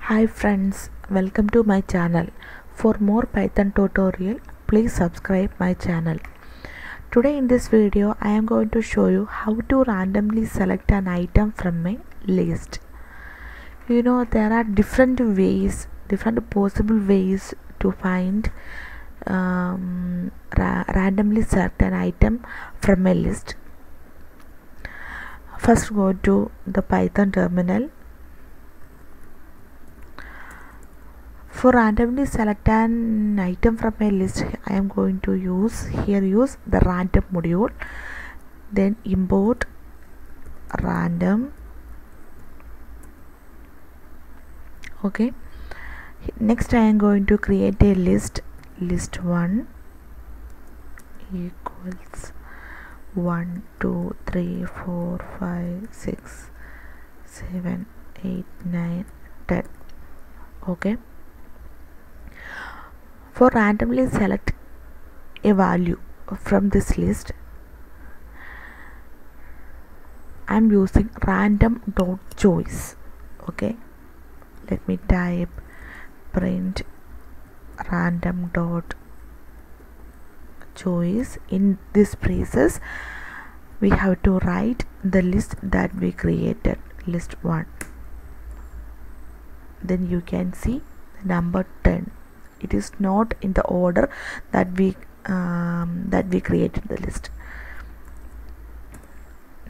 Hi friends, welcome to my channel. For more Python tutorial, please subscribe my channel. Today in this video, I am going to show you how to randomly select an item from a list. There are different possible ways to find randomly select an item from a list. First, go to the Python terminal. For randomly select an item from a list, I am going to use the random module, then import random. Okay, next I am going to create a list 1 equals 1 2 3 4 5 6 7 8 9 10. Okay, for randomly select a value from this list, I am using random.choice. Okay, let me type print random.choice. In this braces, we have to write the list that we created, list 1. Then you can see number 10. It is not in the order that we created the list.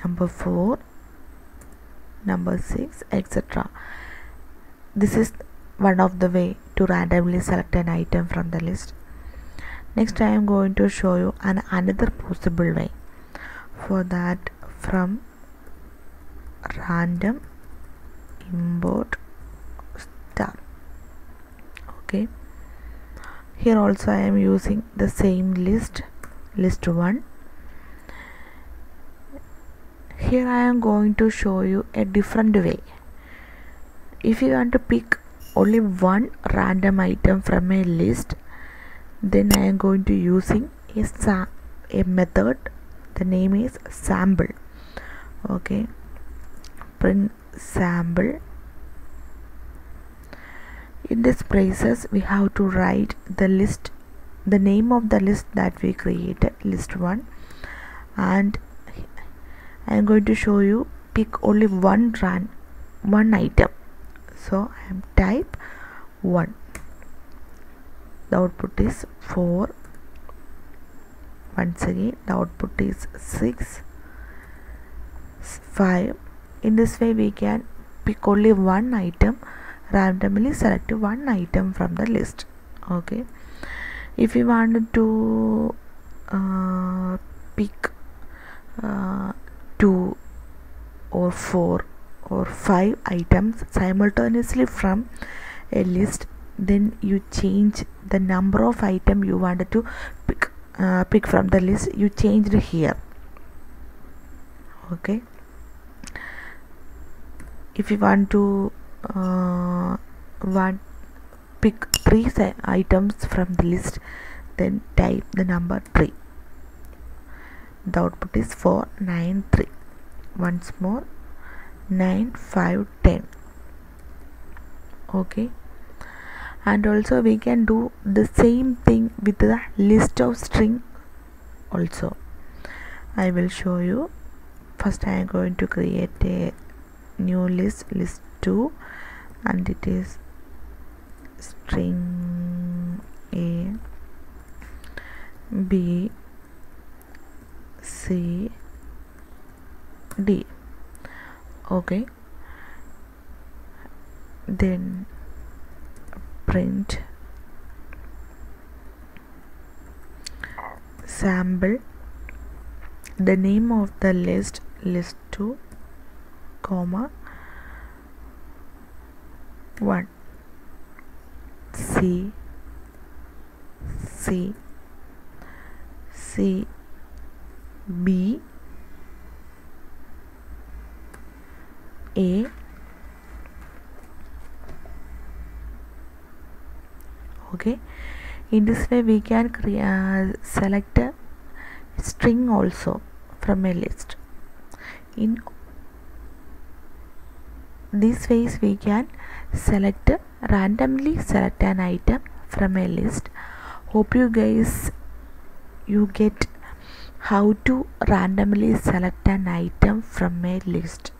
Number 4, number 6, etc. This is one of the way to randomly select an item from the list. Next, I am going to show you another possible way. For that, from random import star. Okay, here also I am using the same list 1. Here I am going to show you a different way. If you want to pick only one random item from a list, then I am going to using a method. The name is sample. Okay, print sample. In this braces, we have to write the name of the list that we created, list 1, and I am going to show you pick only one item. So I am type 1. The output is 4. Once again, the output is 6, 5. In this way, we can pick only one item, randomly select one item from the list. Okay, if you wanted to pick 2 or 4 or 5 items simultaneously from a list, then you change the number of items you wanted to pick from the list. You changed here. Okay, if you want to pick 3 items from the list, then type the number 3. The output is 4 9 3. Once more, 9 5 10. Okay, and also we can do the same thing with the list of string also. I will show you. First I am going to create a new list 2, and it is string A B C D. Okay, then print sample. The name of the list 2, comma 1, C B A. Okay, in this way we can select a string also from a list. In these ways we can select randomly select an item from a list. Hope you guys get how to randomly select an item from a list.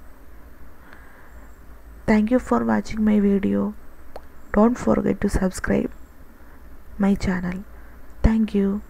Thank you for watching my video. Don't forget to subscribe my channel. Thank you.